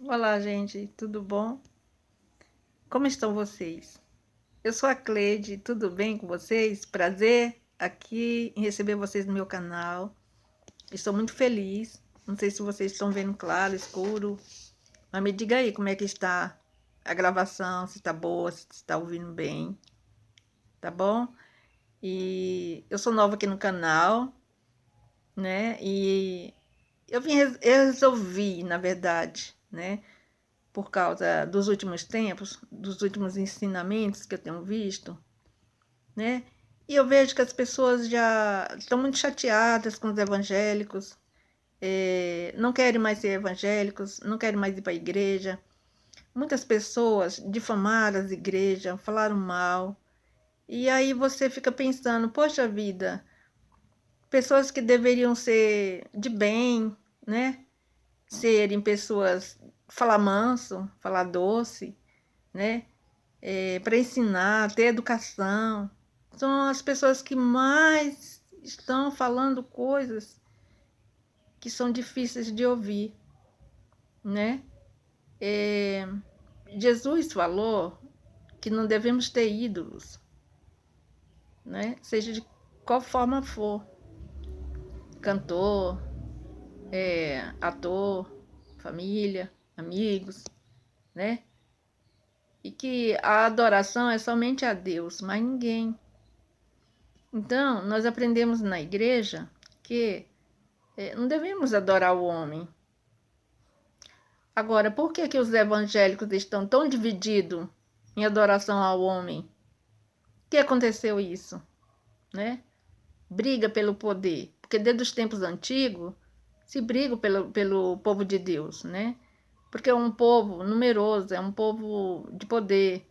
Olá, gente, tudo bom? Como estão vocês? Eu sou a Cleide, tudo bem com vocês? Prazer aqui em receber vocês no meu canal. Estou muito feliz. Não sei se vocês estão vendo claro, escuro, mas me diga aí como é que está a gravação, se está boa, se está ouvindo bem, tá bom? E eu sou nova aqui no canal, né? E eu resolvi, na verdade, né? Por causa dos últimos tempos, dos últimos ensinamentos que eu tenho visto, né? E eu vejo que as pessoas já estão muito chateadas com os evangélicos, não querem mais ser evangélicos, não querem mais ir para a igreja. Muitas pessoas difamaram as igrejas, falaram mal. E aí você fica pensando, poxa vida, pessoas que deveriam ser de bem, né? Serem pessoas, falar manso, falar doce, né? Para ensinar, ter educação. São as pessoas que mais estão falando coisas que são difíceis de ouvir, né? É, Jesus falou que não devemos ter ídolos, né? Seja de qual forma for, cantor, ator, família, amigos, né? E que a adoração é somente a Deus, mas ninguém. Então, nós aprendemos na igreja que não devemos adorar o homem. Agora, por que que os evangélicos estão tão divididos em adoração ao homem? O que aconteceu isso, né? Briga pelo poder, porque desde os tempos antigos se briga pelo povo de Deus, né? Porque é um povo numeroso, é um povo de poder,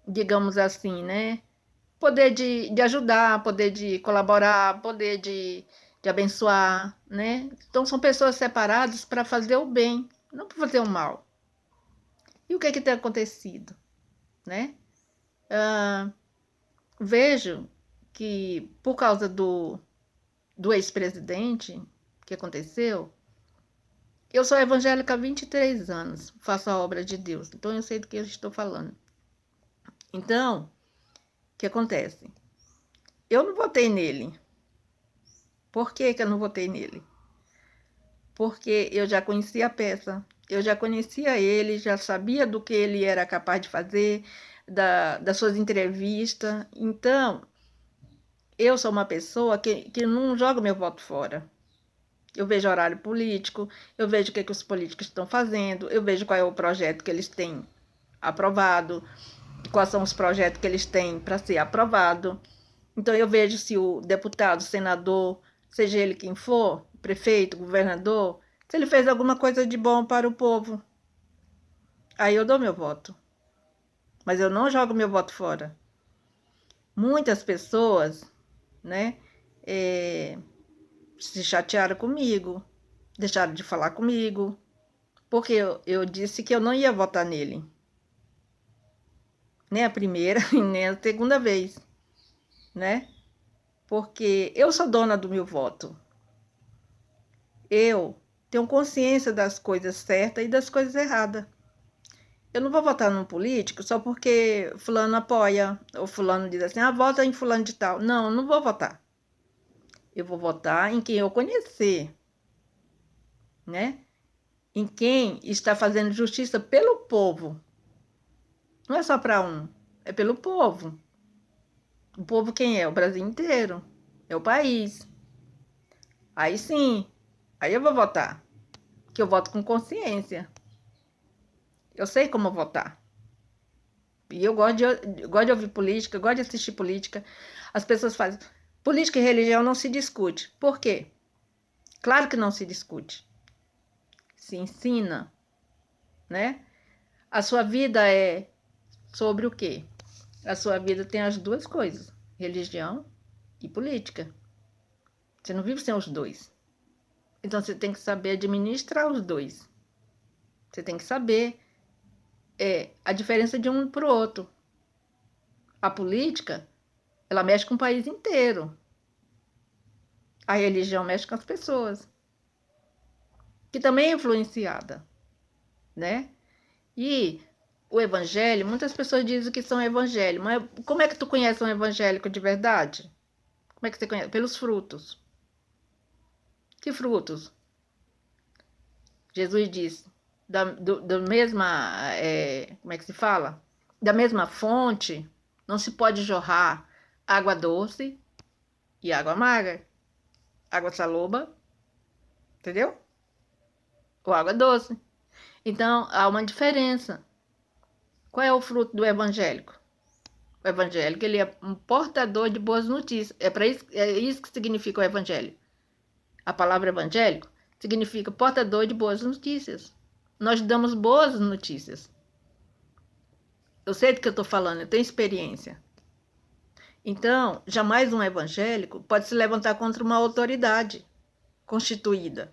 digamos assim, né? Poder de ajudar, poder de colaborar, poder de abençoar, né? Então são pessoas separadas para fazer o bem, não para fazer o mal. E o que é que tem acontecido, né? Ah, vejo que por causa do ex-presidente que aconteceu, eu sou evangélica há 23 anos, faço a obra de Deus, então eu sei do que eu estou falando. Então, o que acontece? Eu não votei nele. Por que que eu não votei nele? Porque eu já conhecia a peça, eu já conhecia ele, já sabia do que ele era capaz de fazer, das suas entrevistas. Então, eu sou uma pessoa que não joga meu voto fora. Eu vejo horário político, eu vejo o que os políticos estão fazendo, eu vejo qual é o projeto que eles têm aprovado, quais são os projetos que eles têm para ser aprovado. Então, eu vejo se o deputado, senador, seja ele quem for, prefeito, governador, se ele fez alguma coisa de bom para o povo. Aí eu dou meu voto. Mas eu não jogo meu voto fora. Muitas pessoas, né, é, se chatearam comigo, deixaram de falar comigo, porque eu disse que eu não ia votar nele. Nem a primeira e nem a segunda vez, né? Porque eu sou dona do meu voto. Eu tenho consciência das coisas certas e das coisas erradas. Eu não vou votar num político só porque fulano apoia, ou fulano diz assim, vota em fulano de tal. Não, eu não vou votar. Eu vou votar em quem eu conhecer, né? Em quem está fazendo justiça pelo povo. Não é só para um, é pelo povo. O povo quem é? O Brasil inteiro. É o país. Aí sim, aí eu vou votar. Que eu voto com consciência. Eu sei como votar. E eu gosto de ouvir política, eu gosto de assistir política. As pessoas fazem. Política e religião não se discute. Por quê? Claro que não se discute. Se ensina, né? A sua vida é sobre o quê? A sua vida tem as duas coisas: religião e política. Você não vive sem os dois. Então você tem que saber administrar os dois. Você tem que saber a diferença de um para o outro. A política, ela mexe com o país inteiro. A religião mexe com as pessoas, que também é influenciada. né? E o evangelho, muitas pessoas dizem que são evangélicos, mas como é que tu conhece um evangélico de verdade? Como é que você conhece? Pelos frutos. Que frutos? Jesus disse, da mesma, como é que se fala? Da mesma fonte, não se pode jorrar água doce e água amarga, água saloba, entendeu? Ou água doce. Então, há uma diferença. Qual é o fruto do evangélico? O evangélico, ele é um portador de boas notícias. É isso que significa o evangelho. A palavra evangélico significa portador de boas notícias. Nós damos boas notícias. Eu sei do que eu estou falando, eu tenho experiência. Então, jamais um evangélico pode se levantar contra uma autoridade constituída.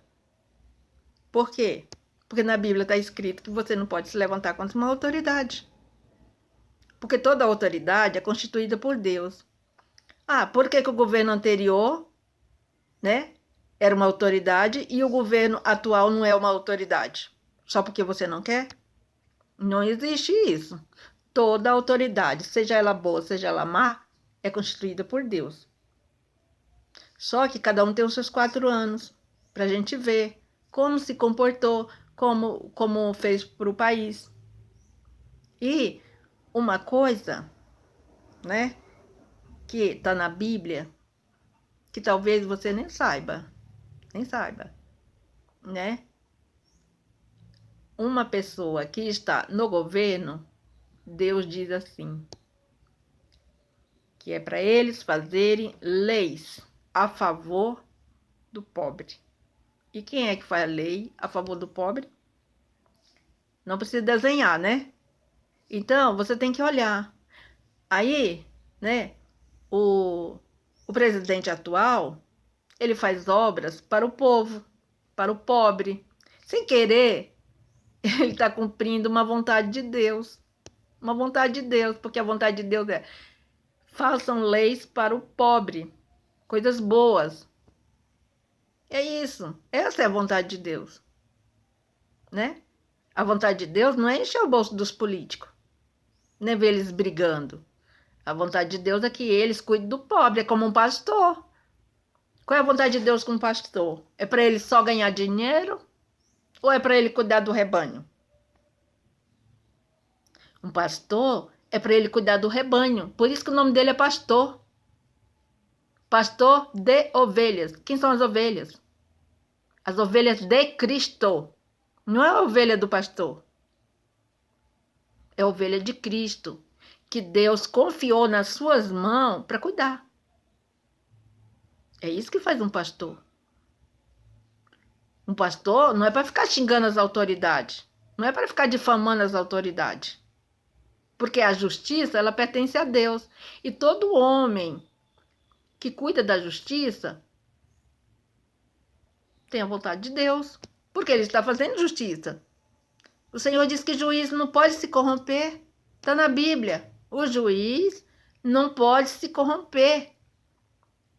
Por quê? Porque na Bíblia está escrito que você não pode se levantar contra uma autoridade. Porque toda autoridade é constituída por Deus. Ah, por que o governo anterior, né, era uma autoridade e o governo atual não é uma autoridade? Só porque você não quer? Não existe isso. Toda autoridade, seja ela boa, seja ela má, é constituída por Deus. Só que cada um tem os seus 4 anos para a gente ver como se comportou, como fez para o país. E uma coisa, né, que está na Bíblia, que talvez você nem saiba, né? Uma pessoa que está no governo, Deus diz assim, que é para eles fazerem leis a favor do pobre. E quem é que faz a lei a favor do pobre? Não precisa desenhar, né? Então, você tem que olhar. Aí, né, o presidente atual, ele faz obras para o povo, para o pobre. Sem querer, ele está cumprindo uma vontade de Deus. Uma vontade de Deus, porque a vontade de Deus é: façam leis para o pobre, coisas boas. É isso. Essa é a vontade de Deus, né? A vontade de Deus não é encher o bolso dos políticos, nem ver eles brigando. A vontade de Deus é que eles cuidem do pobre, é como um pastor. Qual é a vontade de Deus com um pastor? É para ele só ganhar dinheiro ou é para ele cuidar do rebanho? Um pastor é para ele cuidar do rebanho. Por isso que o nome dele é pastor. Pastor de ovelhas. Quem são as ovelhas? As ovelhas de Cristo. Não é a ovelha do pastor. É a ovelha de Cristo, que Deus confiou nas suas mãos para cuidar. É isso que faz um pastor. Um pastor não é para ficar xingando as autoridades. Não é para ficar difamando as autoridades. Porque a justiça, ela pertence a Deus. E todo homem que cuida da justiça tem a vontade de Deus. Porque ele está fazendo justiça. O Senhor diz que juiz não pode se corromper. Está na Bíblia. O juiz não pode se corromper.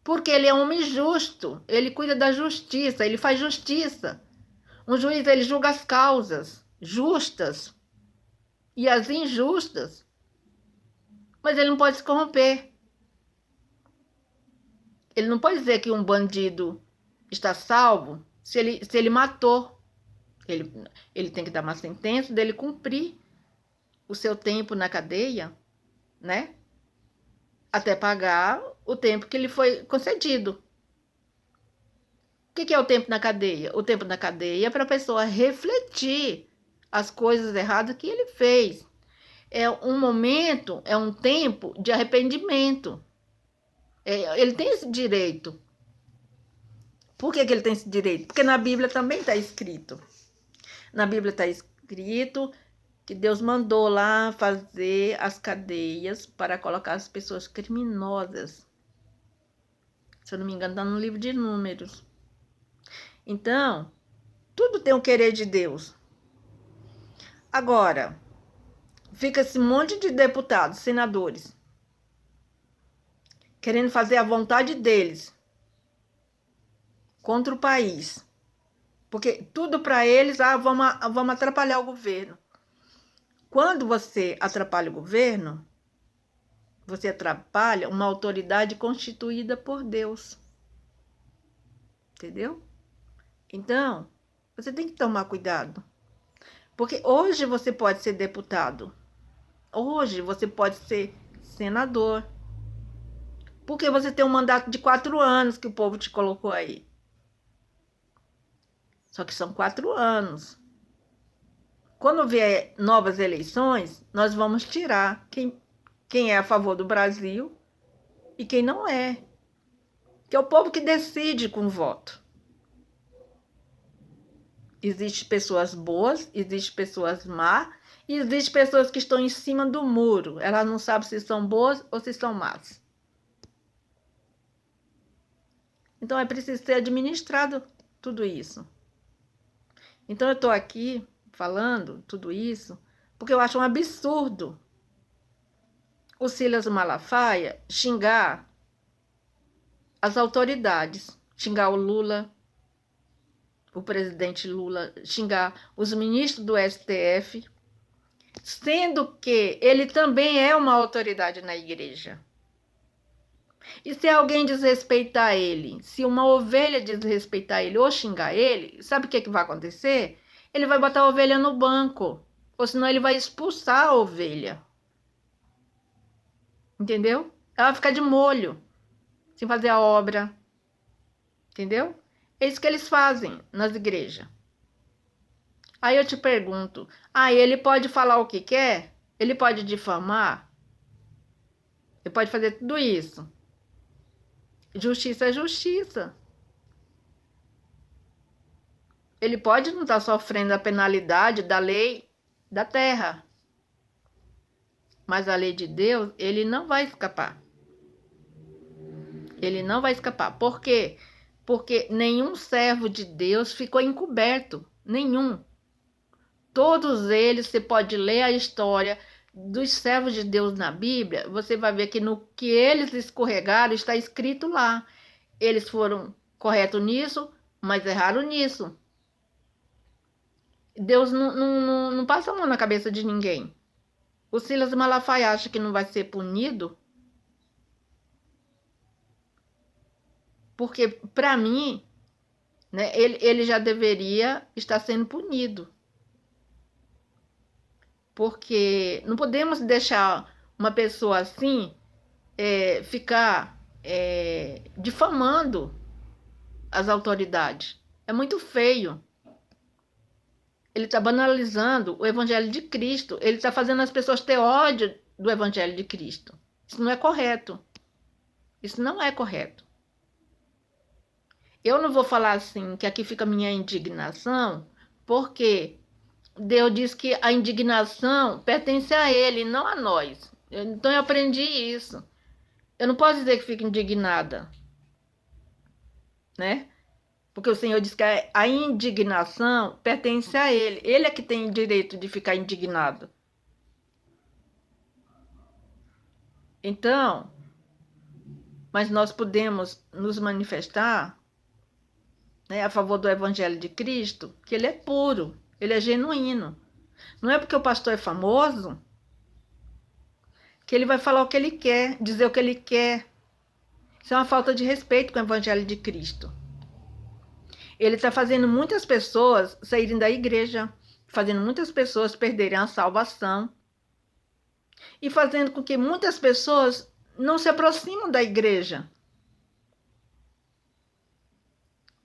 Porque ele é homem justo. Ele cuida da justiça. Ele faz justiça. Um juiz, ele julga as causas justas e as injustas. Mas ele não pode se corromper. Ele não pode dizer que um bandido está salvo se ele matou. Ele tem que dar uma sentença dele cumprir o seu tempo na cadeia, né? Até pagar o tempo que lhe foi concedido. O que é o tempo na cadeia? O tempo na cadeia é para a pessoa refletir as coisas erradas que ele fez. É um momento, é um tempo de arrependimento. Ele tem esse direito. Por que ele tem esse direito? Porque na Bíblia também está escrito. Na Bíblia está escrito que Deus mandou lá fazer as cadeias para colocar as pessoas criminosas. Se eu não me engano, está no livro de Números. Então, tudo tem o querer de Deus. Agora, fica esse monte de deputados, senadores, querendo fazer a vontade deles contra o país. Porque tudo para eles, vamos atrapalhar o governo. Quando você atrapalha o governo, você atrapalha uma autoridade constituída por Deus. Entendeu? Então, você tem que tomar cuidado. Porque hoje você pode ser deputado. Hoje você pode ser senador. Porque você tem um mandato de 4 anos que o povo te colocou aí. Só que são 4 anos. Quando vier novas eleições, nós vamos tirar quem é a favor do Brasil e quem não é. Que é o povo que decide com o voto. Existem pessoas boas, existem pessoas más, e existem pessoas que estão em cima do muro. Elas não sabem se são boas ou se são más. Então é preciso ser administrado tudo isso. Então eu estou aqui falando tudo isso porque eu acho um absurdo o Silas Malafaia xingar as autoridades, xingar o Lula, o presidente Lula, xingar os ministros do STF, sendo que ele também é uma autoridade na igreja. E se alguém desrespeitar ele, se uma ovelha desrespeitar ele ou xingar ele, sabe o que vai acontecer? Ele vai botar a ovelha no banco, ou senão ele vai expulsar a ovelha. Entendeu? Ela vai ficar de molho, sem fazer a obra. Entendeu? É isso que eles fazem nas igrejas. Aí eu te pergunto, ele pode falar o que quer? Ele pode difamar? Ele pode fazer tudo isso? Justiça é justiça. Ele pode não estar sofrendo a penalidade da lei da terra. Mas a lei de Deus, ele não vai escapar. Ele não vai escapar. Por quê? Porque nenhum servo de Deus ficou encoberto. Nenhum. Todos eles, você pode ler a história dos servos de Deus na Bíblia, você vai ver que no que eles escorregaram está escrito lá. Eles foram corretos nisso, mas erraram nisso. Deus não passa a mão na cabeça de ninguém. O Silas Malafaia acha que não vai ser punido? Porque, para mim, né, ele já deveria estar sendo punido. Porque não podemos deixar uma pessoa assim ficar difamando as autoridades. É muito feio. Ele está banalizando o Evangelho de Cristo. Ele está fazendo as pessoas ter ódio do Evangelho de Cristo. Isso não é correto. Isso não é correto. Eu não vou falar assim, que aqui fica a minha indignação, porque Deus diz que a indignação pertence a Ele, não a nós. Então eu aprendi isso. Eu não posso dizer que fico indignada, né? Porque o Senhor diz que a indignação pertence a Ele. Ele é que tem direito de ficar indignado. Então, mas nós podemos nos manifestar, né, a favor do Evangelho de Cristo, que ele é puro, ele é genuíno. Não é porque o pastor é famoso que ele vai falar o que ele quer, dizer o que ele quer. Isso é uma falta de respeito com o Evangelho de Cristo. Ele está fazendo muitas pessoas saírem da igreja, fazendo muitas pessoas perderem a salvação e fazendo com que muitas pessoas não se aproximem da igreja.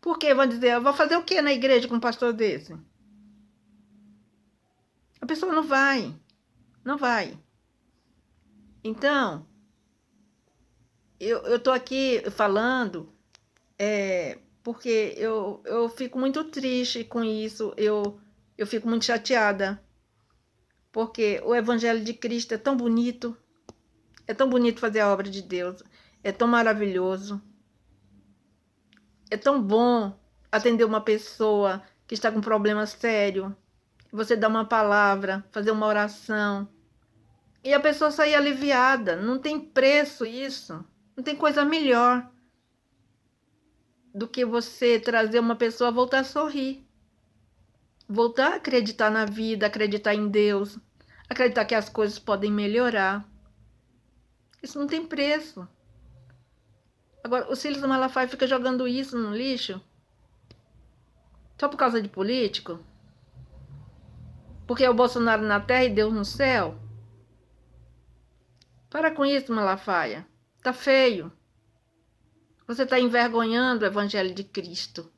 Porque vão dizer, eu vou fazer o que na igreja com um pastor desse? A pessoa não vai. Não vai. Então, eu estou aqui falando porque eu fico muito triste com isso, eu fico muito chateada, porque o Evangelho de Cristo é tão bonito fazer a obra de Deus, é tão maravilhoso, é tão bom atender uma pessoa que está com um problema sério, você dar uma palavra, fazer uma oração, e a pessoa sair aliviada. Não tem preço isso, não tem coisa melhor do que você trazer uma pessoa a voltar a sorrir. voltar a acreditar na vida, acreditar em Deus, acreditar que as coisas podem melhorar. Isso não tem preço. Agora, o Silas Malafaia fica jogando isso no lixo só por causa de político? Porque é o Bolsonaro na terra e Deus no céu? Para com isso, Malafaia. Tá feio. Você está envergonhando o Evangelho de Cristo.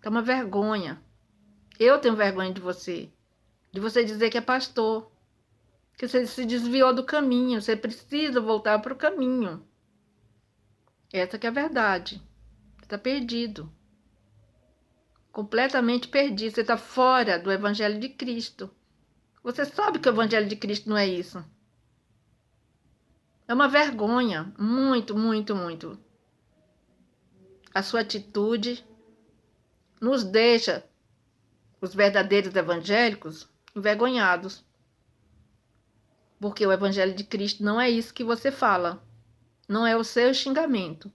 Tá uma vergonha. Eu tenho vergonha de você dizer que é pastor, que você se desviou do caminho, você precisa voltar para o caminho. Essa que é a verdade. Você está perdido. Completamente perdido. Você está fora do Evangelho de Cristo. Você sabe que o Evangelho de Cristo não é isso. É uma vergonha. Muito, muito, muito. A sua atitude nos deixa, os verdadeiros evangélicos, envergonhados. Porque o Evangelho de Cristo não é isso que você fala. Não é o seu xingamento.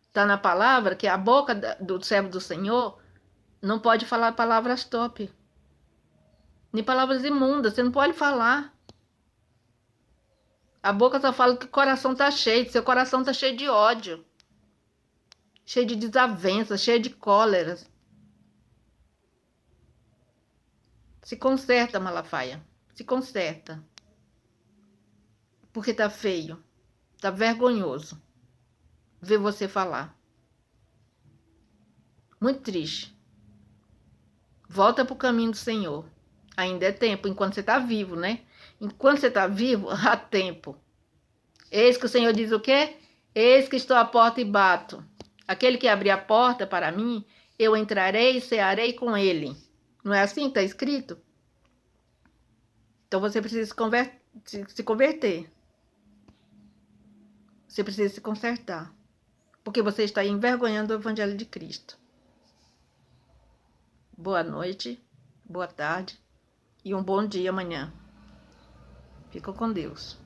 Está na palavra que a boca do servo do Senhor não pode falar palavras top. Nem palavras imundas. Você não pode falar. A boca só fala que o coração está cheio. Seu coração está cheio de ódio. Cheio de desavenças. Cheio de cóleras. Se conserta, Malafaia. Se conserta. Porque tá feio. Tá vergonhoso ver você falar. Muito triste. Volta pro caminho do Senhor. Ainda é tempo, enquanto você está vivo, né? Enquanto você está vivo, há tempo. Eis que o Senhor diz o quê? Eis que estou à porta e bato. Aquele que abrir a porta para mim, eu entrarei e cearei com ele. Não é assim que está escrito? Então você precisa se converter. Você precisa se consertar. Porque você está envergonhando o Evangelho de Cristo. Boa noite, boa tarde e um bom dia amanhã. Fica com Deus.